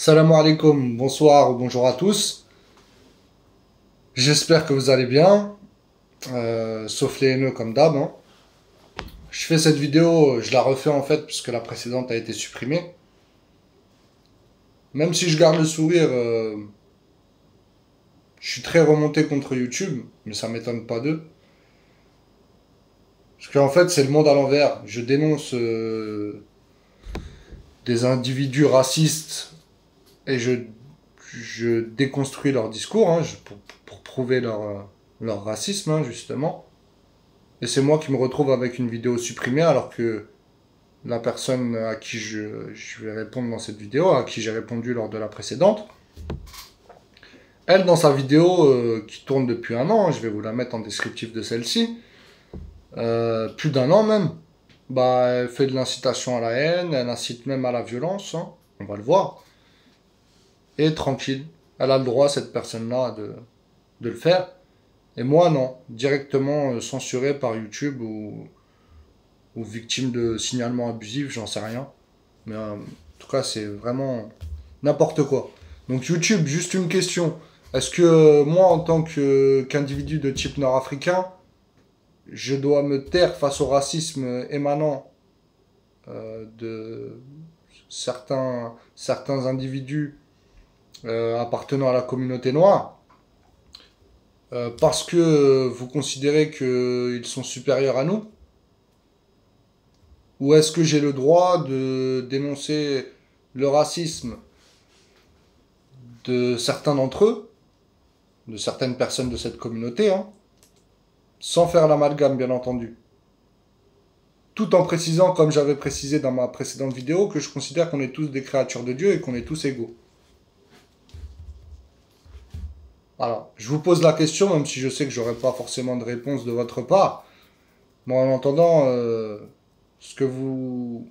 Salam alaikum, bonsoir ou bonjour à tous. J'espère que vous allez bien, sauf les haineux comme d'hab, hein. Je fais cette vidéo, je la refais en fait puisque la précédente a été supprimée. Même si je garde le sourire, je suis très remonté contre YouTube, mais ça m'étonne pas d'eux. Parce qu'en fait c'est le monde à l'envers. Je dénonce des individus racistes et je déconstruis leur discours hein, pour prouver leur racisme hein, justement. Et c'est moi qui me retrouve avec une vidéo supprimée alors que la personne à qui je vais répondre dans cette vidéo, à qui j'ai répondu lors de la précédente, elle, dans sa vidéo qui tourne depuis un an, je vais vous la mettre en descriptif de celle-ci, plus d'un an même, bah, elle fait de l'incitation à la haine, elle incite même à la violence, hein, on va le voir, et tranquille, elle a le droit, cette personne-là, de le faire, et moi non, directement censuré par YouTube ou victime de signalement abusif, j'en sais rien. Mais en tout cas, c'est vraiment n'importe quoi. Donc YouTube, juste une question. Est-ce que moi, en tant qu'individu de type nord-africain, je dois me taire face au racisme émanant de certains individus appartenant à la communauté noire parce que vous considérez qu'ils sont supérieurs à nous? Ou est-ce que j'ai le droit de dénoncer le racisme de certains d'entre eux, de certaines personnes de cette communauté, hein, sans faire l'amalgame, bien entendu. Tout en précisant, comme j'avais précisé dans ma précédente vidéo, que je considère qu'on est tous des créatures de Dieu et qu'on est tous égaux. Alors, je vous pose la question, même si je sais que j'aurai pas forcément de réponse de votre part. Moi, en entendant ce que vous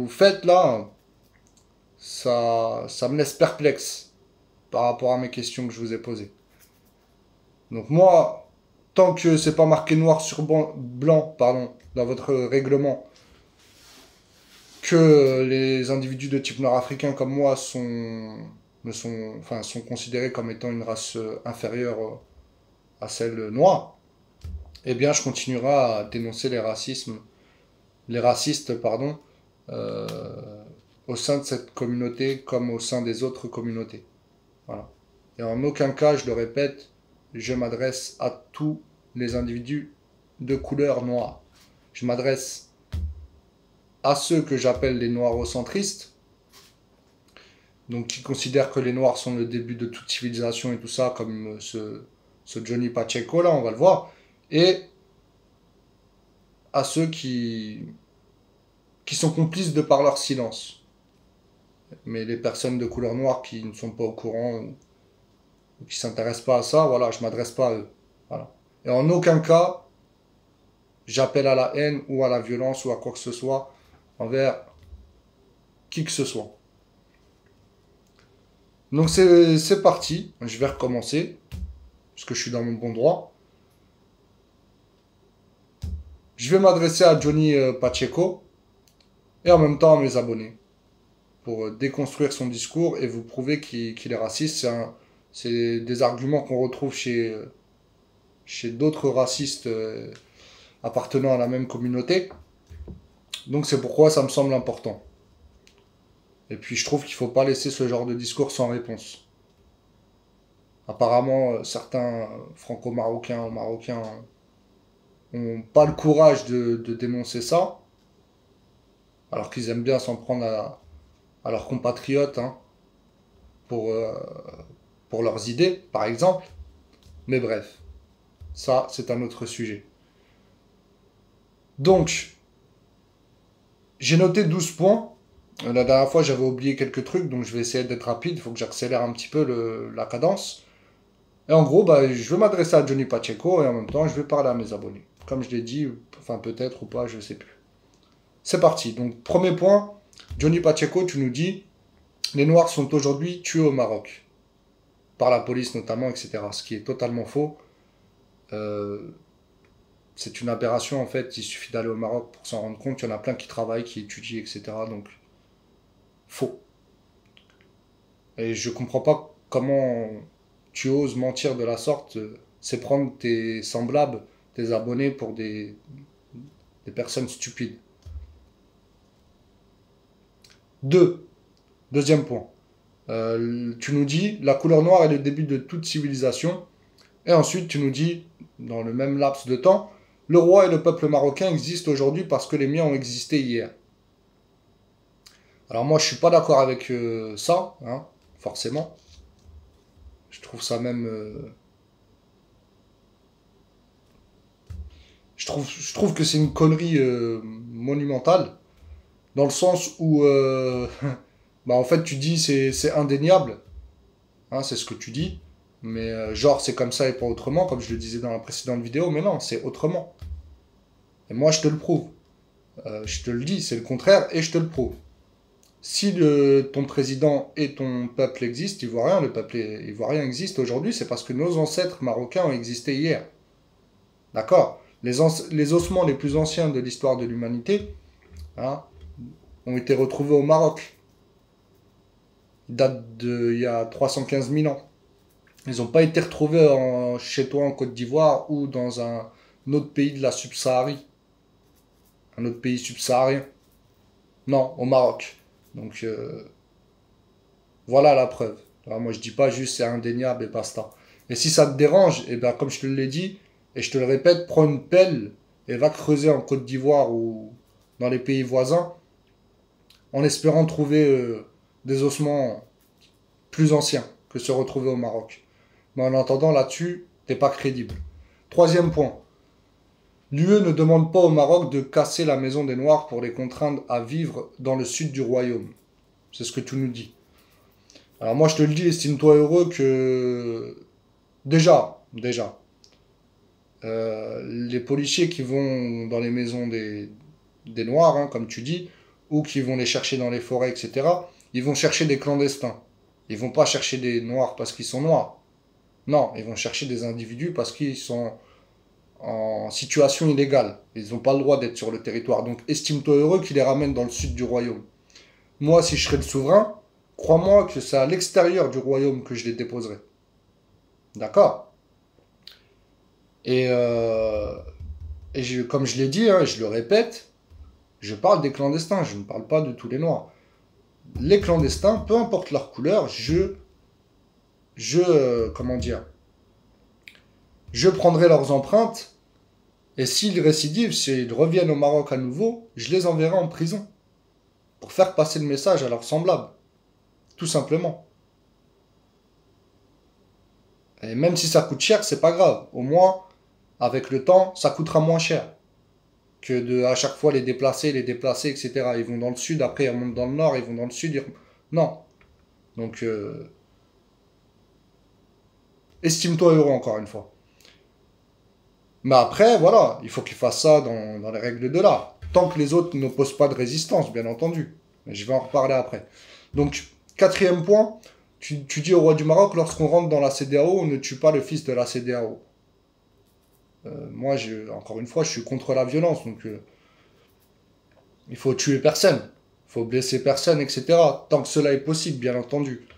faites là, ça me laisse perplexe par rapport à mes questions que je vous ai posées. Donc moi, tant que c'est pas marqué noir sur blanc, pardon, dans votre règlement, que les individus de type nord-africain comme moi sont considérés comme étant une race inférieure à celle noire, eh bien je continuerai à dénoncer les racistes, pardon, euh, au sein de cette communauté comme au sein des autres communautés. Voilà. Et en aucun cas, je le répète, je m'adresse à tous les individus de couleur noire. Je m'adresse à ceux que j'appelle les noirs-centristes, donc qui considèrent que les noirs sont le début de toute civilisation et tout ça, comme ce Johnny Pacheco là, on va le voir, et à ceux qui sont complices de par leur silence. Mais les personnes de couleur noire qui ne sont pas au courant ou qui s'intéressent pas à ça, voilà, je m'adresse pas à eux. Voilà. Et en aucun cas, j'appelle à la haine ou à la violence ou à quoi que ce soit envers qui que ce soit. Donc c'est parti, je vais recommencer, parce que je suis dans mon bon droit. Je vais m'adresser à Johnny Pacheco et en même temps à mes abonnés pour déconstruire son discours et vous prouver qu'il est raciste. C'est des arguments qu'on retrouve chez d'autres racistes appartenant à la même communauté. Donc c'est pourquoi ça me semble important. Et puis je trouve qu'il ne faut pas laisser ce genre de discours sans réponse. Apparemment, certains franco-marocains ou marocains n'ont pas le courage de dénoncer ça, alors qu'ils aiment bien s'en prendre à leurs compatriotes hein, pour, euh, pour leurs idées, par exemple. Mais bref, ça, c'est un autre sujet. Donc, j'ai noté 12 points. La dernière fois, j'avais oublié quelques trucs, donc je vais essayer d'être rapide. Il faut que j'accélère un petit peu la cadence. Et en gros, bah, je vais m'adresser à Johnny Pacheco et en même temps, je vais parler à mes abonnés. Comme je l'ai dit, enfin peut-être ou pas, je ne sais plus. C'est parti. Donc, premier point, Johnny Pacheco, tu nous dis, les Noirs sont aujourd'hui tués au Maroc. Par la police notamment, etc. Ce qui est totalement faux. Euh, c'est une aberration en fait. Il suffit d'aller au Maroc pour s'en rendre compte. Il y en a plein qui travaillent, qui étudient, etc. Donc, faux. Et je comprends pas comment tu oses mentir de la sorte. C'est prendre tes semblables, tes abonnés pour des personnes stupides. Deuxième point. Tu nous dis, la couleur noire est le début de toute civilisation. Et ensuite, tu nous dis, dans le même laps de temps, le roi et le peuple marocain existent aujourd'hui parce que les miens ont existé hier. Alors moi, je suis pas d'accord avec ça, hein, forcément. Je trouve ça même... je trouve que c'est une connerie monumentale, dans le sens où, bah en fait, tu dis c'est indéniable, hein, c'est ce que tu dis, mais genre c'est comme ça et pas autrement, comme je le disais dans la précédente vidéo, mais non, c'est autrement. Et moi, je te le prouve. Je te le dis, c'est le contraire, et je te le prouve. Si ton président et ton peuple existent, ivoirien, le peuple ivoirien existe aujourd'hui, c'est parce que nos ancêtres marocains ont existé hier. D'accord? Les ossements les plus anciens de l'histoire de l'humanité, hein, ont été retrouvés au Maroc. Ils datent d'il y a 315 000 ans. Ils n'ont pas été retrouvés chez toi en Côte d'Ivoire ou dans un autre pays de la Sub-Saharie. Un autre pays subsaharien. Non, au Maroc. Donc, voilà la preuve. Alors, moi, je dis pas juste c'est indéniable et basta. Et si ça te dérange, et ben, comme je te l'ai dit, et je te le répète, prends une pelle et va creuser en Côte d'Ivoire ou dans les pays voisins en espérant trouver des ossements plus anciens que ceux retrouvés au Maroc. Mais en attendant, là-dessus, t'es pas crédible. Troisième point. L'UE ne demande pas au Maroc de casser la maison des Noirs pour les contraindre à vivre dans le sud du royaume. C'est ce que tu nous dis. Alors moi je te le dis, estime-toi heureux que... Déjà, les policiers qui vont dans les maisons des Noirs, hein, comme tu dis, ou qui vont les chercher dans les forêts, etc., ils vont chercher des clandestins. Ils vont pas chercher des Noirs parce qu'ils sont Noirs. Non, ils vont chercher des individus parce qu'ils sont en situation illégale. Ils n'ont pas le droit d'être sur le territoire. Donc estime-toi heureux qu'ils les ramènent dans le sud du royaume. Moi, si je serais le souverain, crois-moi que c'est à l'extérieur du royaume que je les déposerai. D'accord? Et, comme je l'ai dit, hein, je le répète, je parle des clandestins, je ne parle pas de tous les Noirs. Les clandestins, peu importe leur couleur, comment dire, je prendrai leurs empreintes, et s'ils récidivent, s'ils reviennent au Maroc à nouveau, je les enverrai en prison, pour faire passer le message à leurs semblables. Tout simplement. Et même si ça coûte cher, c'est pas grave. Au moins, avec le temps, ça coûtera moins cher que de à chaque fois les déplacer, etc. Ils vont dans le sud, après ils remontent dans le nord, ils vont dans le sud. Non. Donc, estime-toi heureux encore une fois. Mais après, voilà, il faut qu'ils fassent ça dans les règles de l'art. Tant que les autres n'opposent pas de résistance, bien entendu. Mais je vais en reparler après. Donc, quatrième point, tu dis au roi du Maroc, lorsqu'on rentre dans la CEDEAO, on ne tue pas le fils de la CEDEAO. Moi, encore une fois, je suis contre la violence, donc il faut tuer personne, il faut blesser personne, etc. Tant que cela est possible, bien entendu.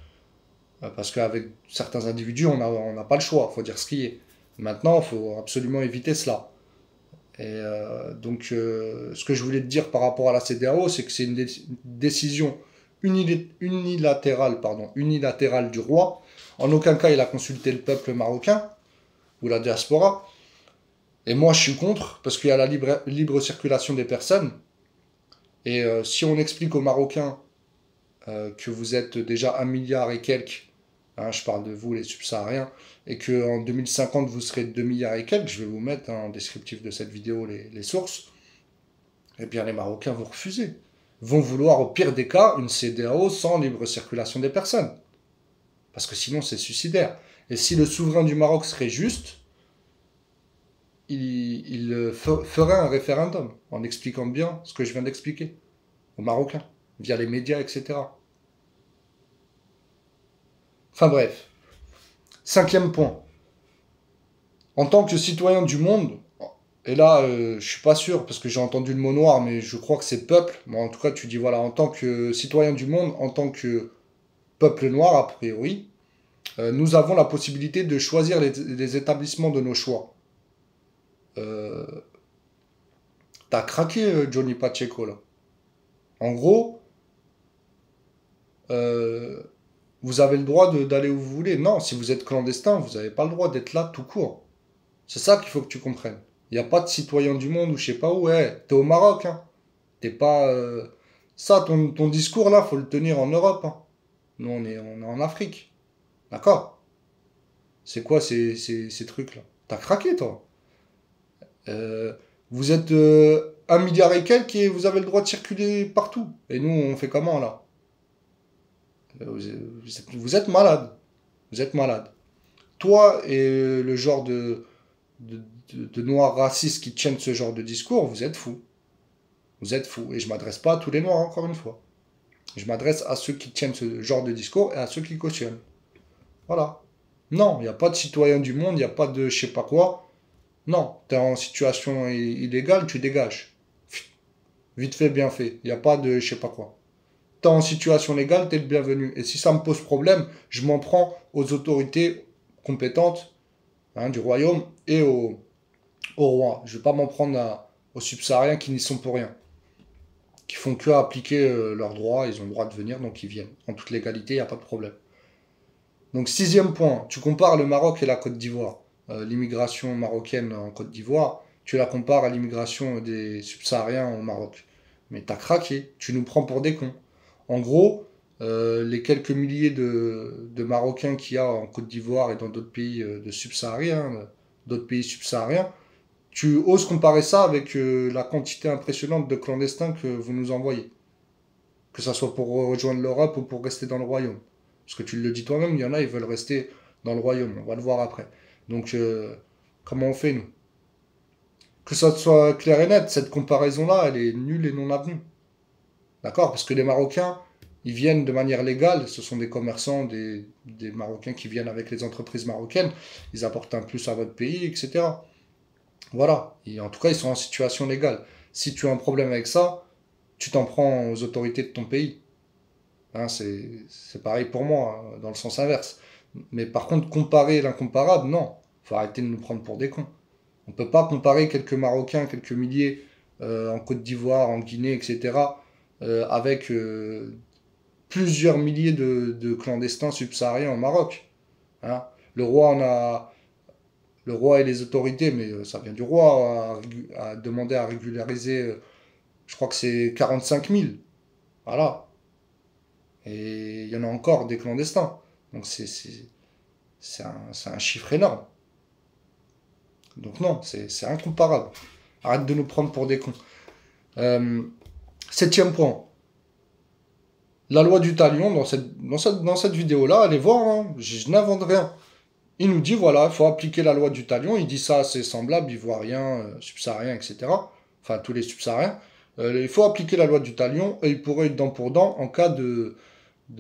Parce qu'avec certains individus, on n'a pas le choix, il faut dire ce qui est. Maintenant, il faut absolument éviter cela. Et donc, ce que je voulais te dire par rapport à la CEDEAO, c'est que c'est une décision unilatérale du roi. En aucun cas, il a consulté le peuple marocain ou la diaspora. Et moi, je suis contre, parce qu'il y a la libre circulation des personnes. Et si on explique aux Marocains que vous êtes déjà 1 milliard et quelques, hein, je parle de vous, les subsahariens, et qu'en 2050, vous serez 2 milliards et quelques, je vais vous mettre en descriptif de cette vidéo les sources, eh bien les Marocains vont refuser. Vont vouloir, au pire des cas, une CEDEAO sans libre circulation des personnes. Parce que sinon, c'est suicidaire. Et si le souverain du Maroc serait juste, il ferait un référendum en expliquant bien ce que je viens d'expliquer aux Marocains, via les médias, etc. Enfin bref. Cinquième point. En tant que citoyen du monde, Et là, je suis pas sûr, parce que j'ai entendu le mot noir, mais je crois que c'est peuple. Bon, en tout cas, tu dis, voilà, en tant que citoyen du monde, en tant que peuple noir, a priori, nous avons la possibilité de choisir les établissements de nos choix. Euh, T'as craqué, Johnny Pacheco, là. En gros, euh, vous avez le droit d'aller où vous voulez. Non, si vous êtes clandestin, vous n'avez pas le droit d'être là tout court. C'est ça qu'il faut que tu comprennes. Il n'y a pas de citoyen du monde ou je sais pas où. Ouais, t'es au Maroc, hein. T'es pas. Ça, ton discours là, faut le tenir en Europe, hein. Nous, on est en Afrique. D'accord? C'est quoi ces trucs-là? T'as craqué, toi. Euh, Vous êtes 1 milliard et quelques et vous avez le droit de circuler partout. Et nous, on fait comment là? Vous êtes malade. Vous êtes malade. Toi et le genre de, de noirs racistes qui tiennent ce genre de discours, vous êtes fous. Vous êtes fous. Et je m'adresse pas à tous les noirs, encore une fois. Je m'adresse à ceux qui tiennent ce genre de discours et à ceux qui cautionnent. Voilà. Non, il n'y a pas de citoyen du monde, il n'y a pas de je sais pas quoi. Non, tu es en situation illégale, tu dégages. Vite fait, bien fait. Il n'y a pas de je sais pas quoi. T'es en situation légale, t'es le bienvenu. Et si ça me pose problème, je m'en prends aux autorités compétentes, hein, du royaume et au roi. Je vais pas m'en prendre aux subsahariens qui n'y sont pour rien. Qui font que appliquer leurs droits, ils ont le droit de venir, donc ils viennent. En toute légalité, il n'y a pas de problème. Donc sixième point, tu compares le Maroc et la Côte d'Ivoire. L'immigration marocaine en Côte d'Ivoire, tu la compares à l'immigration des subsahariens au Maroc. Mais t'as craqué, tu nous prends pour des cons. En gros, les quelques milliers de Marocains qu'il y a en Côte d'Ivoire et dans d'autres pays de subsahariens, d'autres pays subsahariens, tu oses comparer ça avec la quantité impressionnante de clandestins que vous nous envoyez. Que ça soit pour rejoindre l'Europe ou pour rester dans le royaume. Parce que tu le dis toi-même, il y en a, ils veulent rester dans le royaume. On va le voir après. Donc, comment on fait, nous? Que ça soit clair et net, cette comparaison-là, elle est nulle et non avenue. D'accord? Parce que les Marocains, ils viennent de manière légale. Ce sont des commerçants, des Marocains qui viennent avec les entreprises marocaines. Ils apportent un plus à votre pays, etc. Voilà. Et en tout cas, ils sont en situation légale. Si tu as un problème avec ça, tu t'en prends aux autorités de ton pays. Hein, c'est pareil pour moi, hein, dans le sens inverse. Mais par contre, comparer l'incomparable, non. Faut arrêter de nous prendre pour des cons. On ne peut pas comparer quelques Marocains, quelques milliers en Côte d'Ivoire, en Guinée, etc., avec plusieurs milliers de clandestins subsahariens au Maroc. Hein. Le roi et les autorités, mais ça vient du roi, a demandé à régulariser, je crois que c'est 45 000. Voilà. Et il y en a encore des clandestins. Donc c'est un chiffre énorme. Donc non, c'est incomparable. Arrête de nous prendre pour des cons. Euh, Septième point. La loi du talion, dans cette vidéo-là, allez voir, hein, je n'invente rien. Il nous dit, voilà, il faut appliquer la loi du talion. Il dit ça à ses semblables, ivoiriens, subsahariens, etc. Enfin, tous les subsahariens. Il faut appliquer la loi du talion et il pourrait être dent pour dent en cas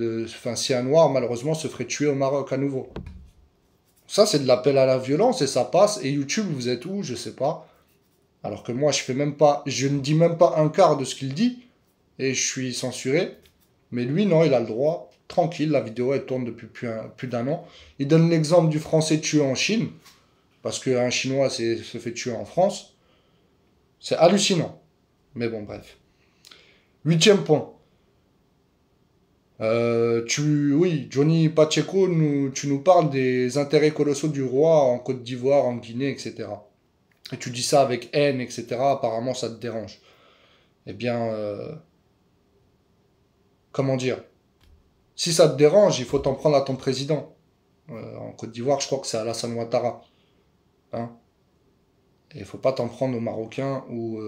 enfin, si un noir, malheureusement, se ferait tuer au Maroc à nouveau. Ça, c'est de l'appel à la violence et ça passe. Et YouTube, vous êtes où? Je sais pas. Alors que moi, je ne dis même pas un quart de ce qu'il dit et je suis censuré. Mais lui, non, il a le droit. Tranquille, la vidéo, elle tourne depuis plus d'un an. Il donne l'exemple du Français tué en Chine, parce qu'un Chinois se fait tuer en France. C'est hallucinant. Mais bon, bref. Huitième point. Oui, Johnny Pacheco, tu nous parles des intérêts colossaux du roi en Côte d'Ivoire, en Guinée, etc. Et tu dis ça avec haine, etc. Apparemment, ça te dérange. Eh bien, comment dire? Si ça te dérange, il faut t'en prendre à ton président. En Côte d'Ivoire, je crois que c'est Alassane Ouattara. Hein. Et il faut pas t'en prendre aux Marocains ou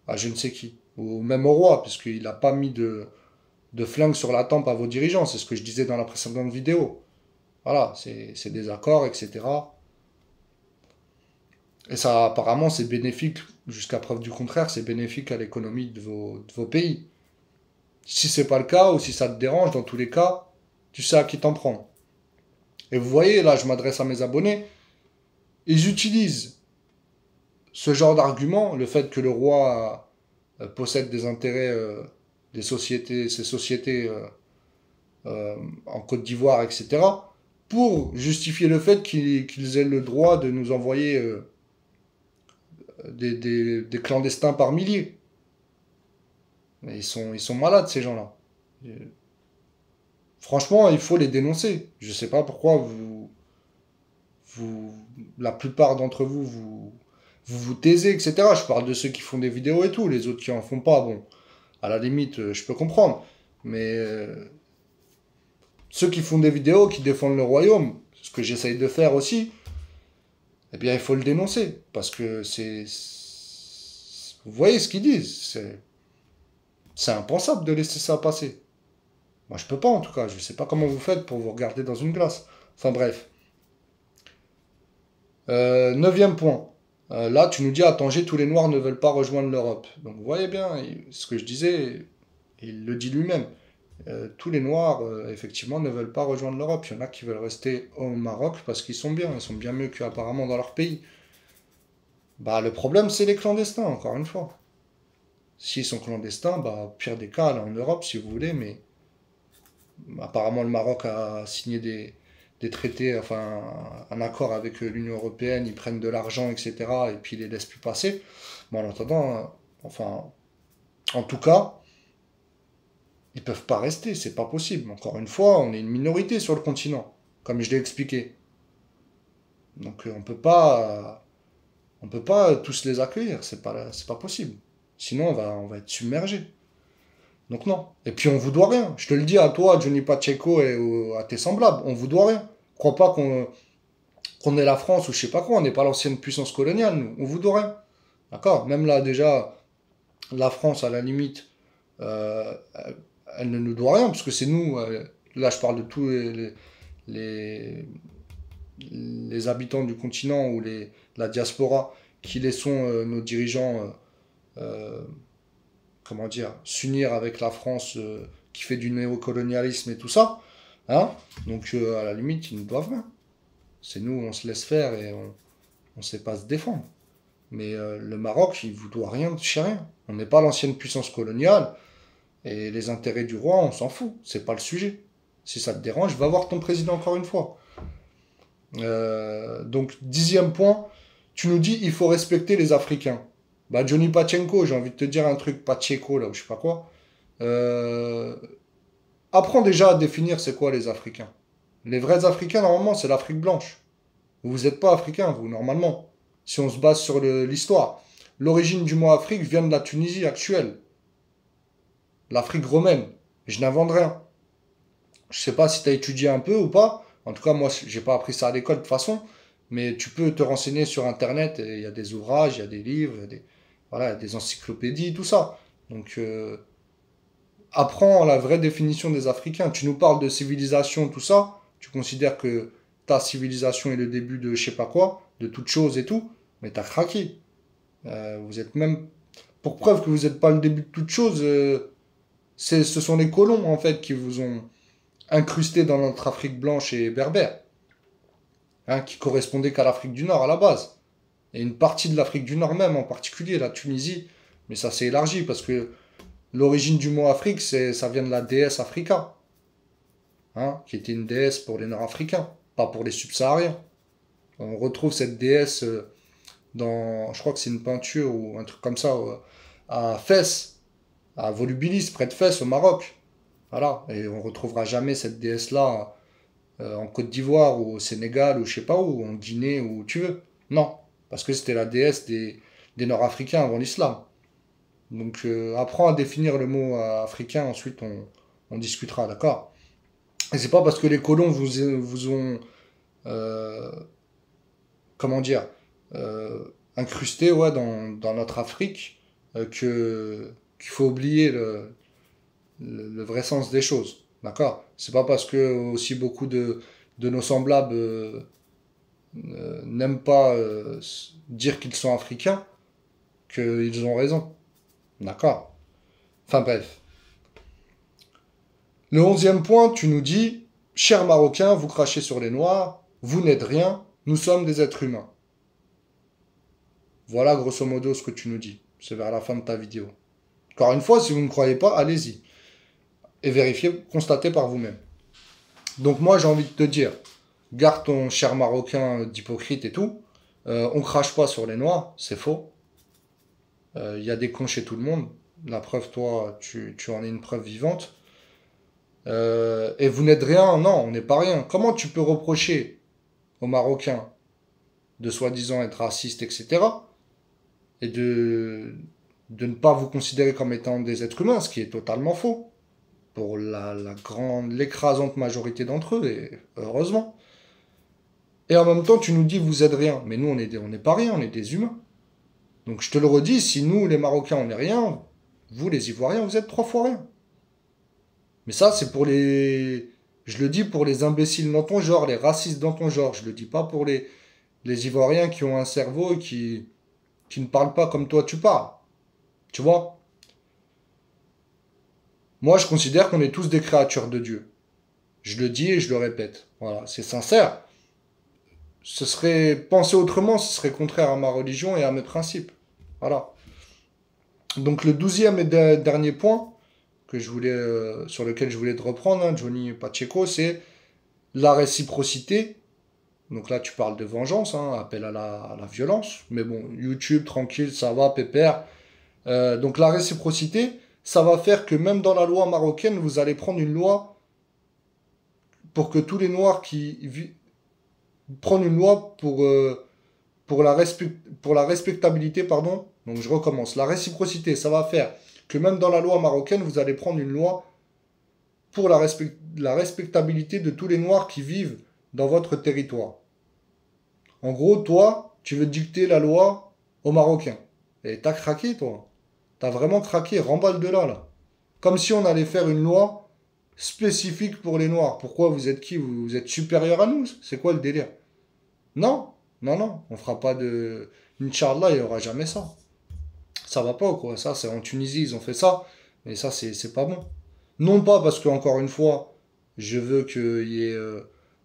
à je ne sais qui. Ou même au roi, puisqu'il n'a pas mis de flingue sur la tempe à vos dirigeants. C'est ce que je disais dans la précédente vidéo. Voilà, c'est des accords, etc. Et ça, apparemment, c'est bénéfique, jusqu'à preuve du contraire, c'est bénéfique à l'économie de vos pays. Si c'est pas le cas, ou si ça te dérange, dans tous les cas, tu sais à qui t'en prendre. Et vous voyez, là, je m'adresse à mes abonnés, ils utilisent ce genre d'argument, le fait que le roi possède des intérêts, ces sociétés en Côte d'Ivoire, etc., pour justifier le fait qu'ils aient le droit de nous envoyer des clandestins par milliers. Mais ils sont malades, ces gens-là. Franchement, il faut les dénoncer. Je sais pas pourquoi la plupart d'entre vous taisez, etc. Je parle de ceux qui font des vidéos et tout. Les autres qui en font pas, bon, à la limite, je peux comprendre. Mais ceux qui font des vidéos, qui défendent le royaume, ce que j'essaye de faire aussi, eh bien, il faut le dénoncer. Parce que vous voyez ce qu'ils disent. C'est impensable de laisser ça passer. Moi, je peux pas, en tout cas. Je sais pas comment vous faites pour vous regarder dans une glace. Enfin, bref. Neuvième point. Là, tu nous dis, à Tanger, tous les Noirs ne veulent pas rejoindre l'Europe. Donc, vous voyez bien, ce que je disais, il le dit lui-même. Tous les Noirs, effectivement, ne veulent pas rejoindre l'Europe. Il y en a qui veulent rester au Maroc parce qu'ils sont bien mieux qu'apparemment dans leur pays. Bah, le problème, c'est les clandestins, encore une fois. S'ils sont clandestins, bah, au pire des cas, allez en Europe, si vous voulez, mais apparemment, le Maroc a signé des traités, enfin, un accord avec l'Union européenne, ils prennent de l'argent, etc., et puis ils les laissent plus passer. Bon, en attendant, enfin, en tout cas, ils peuvent pas rester, c'est pas possible. Encore une fois, on est une minorité sur le continent, comme je l'ai expliqué. Donc on peut pas tous les accueillir, c'est pas possible. Sinon on va être submergé. Donc non. Et puis on vous doit rien. Je te le dis à toi, Johnny Pacheco et à tes semblables, on vous doit rien. Crois pas qu'on est la France ou je sais pas quoi, on n'est pas l'ancienne puissance coloniale, nous. On vous doit rien. D'accord. Même là déjà, la France à la limite. Euh, Elle ne nous doit rien, parce que c'est nous, là je parle de tous les, les habitants du continent ou la diaspora, qui laissons nos dirigeants, euh, comment dire, s'unir avec la France qui fait du néocolonialisme et tout ça. Hein. Donc à la limite, ils nous doivent rien. C'est nous, on se laisse faire et on ne sait pas se défendre. Mais le Maroc, il vous doit rien de chez rien. On n'est pas l'ancienne puissance coloniale. Et les intérêts du roi, on s'en fout. C'est pas le sujet. Si ça te dérange, va voir ton président encore une fois. Donc, dixième point, tu nous dis il faut respecter les Africains. Bah, Johnny Pachenko, j'ai envie de te dire un truc, Pacheco, là, ou je sais pas quoi. Euh, Apprends déjà à définir c'est quoi les Africains. Les vrais Africains, normalement, c'est l'Afrique blanche. Vous n'êtes pas Africain, vous, normalement. Si on se base sur l'histoire. L'origine du mot Afrique vient de la Tunisie actuelle. L'Afrique romaine. Je n'invente rien. Je sais pas si tu as étudié un peu ou pas. En tout cas, moi, j'ai pas appris ça à l'école de toute façon. Mais tu peux te renseigner sur Internet. Il y a des ouvrages, il y a des livres, il y a voilà, il y a des encyclopédies, tout ça. Donc, apprends la vraie définition des Africains. Tu nous parles de civilisation, tout ça. Tu considères que ta civilisation est le début de je sais pas quoi, de toute chose et tout. Mais t'as craqué. Vous êtes même... Pour preuve que vous n'êtes pas le début de toute chose, ce sont les colons, en fait, qui vous ont incrusté dans notre Afrique blanche et berbère, hein, qui correspondait qu'à l'Afrique du Nord à la base. Et une partie de l'Afrique du Nord même, en particulier la Tunisie, mais ça s'est élargi parce que l'origine du mot Afrique, ça vient de la déesse Africa, hein, qui était une déesse pour les Nord-Africains, pas pour les subsahariens. On retrouve cette déesse dans, je crois que c'est une peinture ou un truc comme ça, à Fès, à Volubilis, près de Fès, au Maroc. Voilà, et on retrouvera jamais cette déesse-là en Côte d'Ivoire ou au Sénégal ou je sais pas où, en Guinée ou où tu veux. Non, parce que c'était la déesse des Nord-Africains avant l'islam. Donc apprends à définir le mot africain, ensuite on discutera, d'accord? Et c'est pas parce que les colons vous ont, euh, comment dire, incrusté ouais, dans notre Afrique qu'il faut oublier le vrai sens des choses. D'accord. C'est pas parce que aussi beaucoup de nos semblables n'aiment pas dire qu'ils sont africains qu'ils ont raison. D'accord. Enfin bref. Le 11e point, tu nous dis, chers Marocains, vous crachez sur les Noirs, vous n'êtes rien, nous sommes des êtres humains. Voilà grosso modo ce que tu nous dis. C'est vers la fin de ta vidéo. Encore une fois, si vous ne me croyez pas, allez-y. Et vérifiez, constatez par vous-même. Donc moi, j'ai envie de te dire, garde ton cher marocain d'hypocrite et tout. On crache pas sur les noirs, c'est faux. Il y a des cons chez tout le monde. La preuve, toi, tu en es une preuve vivante. Et vous n'êtes rien, non, on n'est pas rien. Comment tu peux reprocher aux Marocains de soi-disant être racistes, etc. et de ne pas vous considérer comme étant des êtres humains, ce qui est totalement faux. Pour l'écrasante majorité d'entre eux, et heureusement. Et en même temps, tu nous dis vous êtes rien. Mais nous, on n'est pas rien, on est des humains. Donc je te le redis, si nous, les Marocains, on n'est rien, vous, les Ivoiriens, vous êtes 3 fois rien. Mais ça, c'est pour les... Je le dis pour les imbéciles dans ton genre, les racistes dans ton genre. Je le dis pas pour les Ivoiriens qui ont un cerveau et qui ne parlent pas comme toi tu parles. Tu vois? Moi, je considère qu'on est tous des créatures de Dieu. Je le dis et je le répète. Voilà, c'est sincère. Ce serait... Penser autrement, ce serait contraire à ma religion et à mes principes. Voilà. Donc le 12e et dernier point que je voulais, sur lequel je voulais te reprendre, hein, Johnny Pacheco, c'est la réciprocité. Donc là, tu parles de vengeance, hein, appel à la violence. Mais bon, YouTube, tranquille, ça va, pépère. Donc la réciprocité, ça va faire que même dans la loi marocaine, vous allez prendre une loi pour que tous les Noirs prendre une loi pour la respectabilité, pardon. Donc je recommence. La réciprocité, ça va faire que même dans la loi marocaine, vous allez prendre une loi pour la respectabilité de tous les Noirs qui vivent dans votre territoire. En gros, toi, tu veux dicter la loi aux Marocains. Et t'as craqué, toi. T'as vraiment craqué, remballe de là. Comme si on allait faire une loi spécifique pour les Noirs. Pourquoi vous êtes qui? Vous êtes supérieur à nous? C'est quoi le délire? Non, non, non, on fera pas de... Inch'Allah, il n'y aura jamais ça. Ça va pas, quoi. Ça, c'est en Tunisie, ils ont fait ça. Mais ça, c'est pas bon. Non pas parce que, encore une fois, je veux qu'il y ait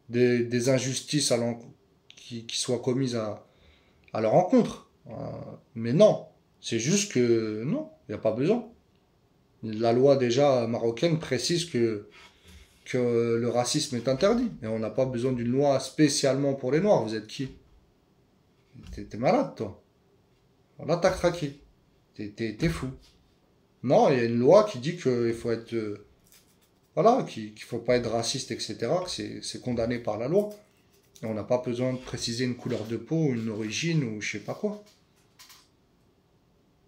des injustices qui soient commises à leur encontre. Mais non. C'est juste que, non, il n'y a pas besoin. La loi, déjà, marocaine précise que le racisme est interdit. Et on n'a pas besoin d'une loi spécialement pour les Noirs. Vous êtes qui? T'es malade, toi. Là, t'as craqué. T'es fou. Non, il y a une loi qui dit qu'il faut être... voilà, qu'il faut pas être raciste, etc. Que c'est condamné par la loi. Et on n'a pas besoin de préciser une couleur de peau, une origine, ou je sais pas quoi.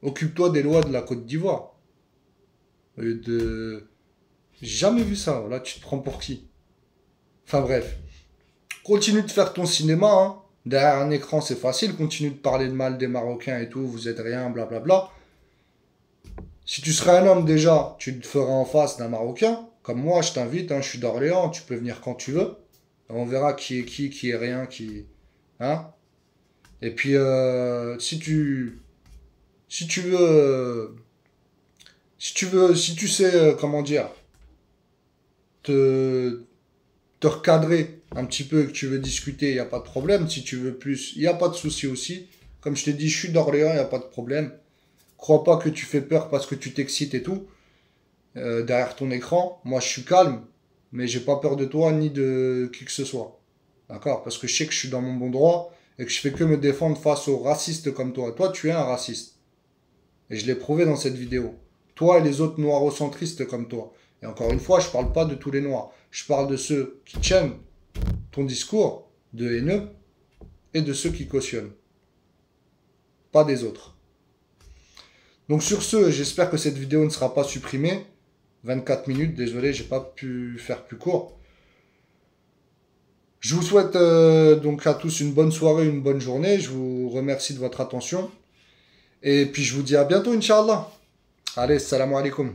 Occupe-toi des lois de la Côte d'Ivoire. J'ai jamais vu ça. Là, tu te prends pour qui? Enfin bref. Continue de faire ton cinéma, hein. Derrière un écran, c'est facile. Continue de parler de mal des Marocains et tout. Vous êtes rien, blablabla. Si tu serais un homme déjà, tu te ferais en face d'un Marocain. Comme moi, je t'invite, hein, je suis d'Orléans. Tu peux venir quand tu veux. On verra qui est rien, qui... Hein? Et puis, si tu veux... si tu sais, comment dire, te recadrer un petit peu et que tu veux discuter, il n'y a pas de problème. Si tu veux plus, il n'y a pas de souci aussi. Comme je t'ai dit, je suis d'Orléans, il n'y a pas de problème. Crois pas que tu fais peur parce que tu t'excites et tout. Derrière ton écran, moi je suis calme, mais j'ai pas peur de toi ni de qui que ce soit. D'accord? Parce que je sais que je suis dans mon bon droit et que je fais que me défendre face aux racistes comme toi. Toi, tu es un raciste. Et je l'ai prouvé dans cette vidéo. Toi et les autres noirocentristes comme toi. Et encore une fois, je parle pas de tous les noirs. Je parle de ceux qui tiennent ton discours de haineux et de ceux qui cautionnent. Pas des autres. Donc sur ce, j'espère que cette vidéo ne sera pas supprimée. 24 minutes, désolé, j'ai pas pu faire plus court. Je vous souhaite donc à tous une bonne soirée, une bonne journée. Je vous remercie de votre attention. Et puis je vous dis à bientôt, Inch'Allah. Allez, salam alaikum.